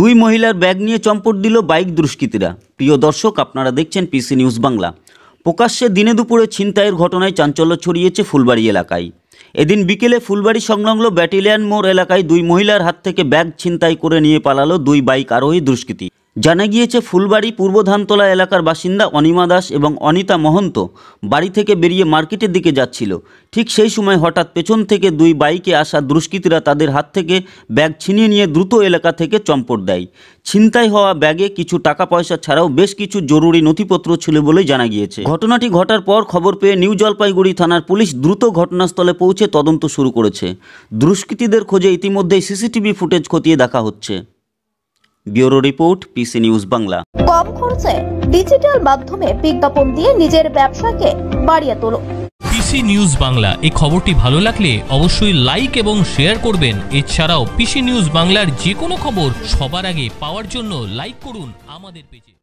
দুই মহিলার ব্যাগ নিয়ে চম্পট দিল বাইক দুষ্কৃতীরা। প্রিয় দর্শক, আপনারা দেখছেন পিসি নিউজ বাংলা। প্রকাশ্যে দিনে দুপুরে ছিনতাইয়ের ঘটনায় চাঞ্চল্য ছড়িয়েছে ফুলবাড়ি এলাকায়। এদিন বিকেলে ফুলবাড়ি সংলগ্ন ব্যাটালিয়ন মোড় এলাকায় দুই মহিলার হাত থেকে ব্যাগ ছিনতাই করে নিয়ে পালালো দুই বাইক আরোহী দুষ্কৃতী। জানা গিয়েছে, ফুলবাড়ি পূর্ব ধানতলা এলাকার বাসিন্দা অনিমা দাস এবং অনিতা মহন্ত বাড়ি থেকে বেরিয়ে মার্কেটের দিকে যাচ্ছিল। ঠিক সেই সময় হঠাৎ পেছন থেকে দুই বাইকে আসা দুষ্কৃতীরা তাদের হাত থেকে ব্যাগ ছিনিয়ে নিয়ে দ্রুত এলাকা থেকে চম্পট দেয়। ছিনতাই হওয়া ব্যাগে কিছু টাকা পয়সা ছাড়াও বেশ কিছু জরুরি নথিপত্র ছিল বলে জানা গিয়েছে। ঘটনাটি ঘটার পর খবর পেয়ে নিউ জলপাইগুড়ি থানার পুলিশ দ্রুত ঘটনাস্থলে পৌঁছে তদন্ত শুরু করেছে। দুষ্কৃতীদের খোঁজে ইতিমধ্যেই সিসিটিভি ফুটেজ খতিয়ে দেখা হচ্ছে। Bureau report, PC news Bangla. কম খরচে ডিজিটাল মাধ্যমে বিজ্ঞাপন দিয়ে নিজের ব্যবসাকে বাড়িয়ে তোলো। পিসি নিউজ বাংলা এই খবরটি ভালো লাগলে অবশ্যই লাইক এবং শেয়ার করবেন। এছাড়াও পিসি নিউজ বাংলার যে কোনো খবর সবার আগে পাওয়ার জন্য লাইক করুন আমাদের পেজে।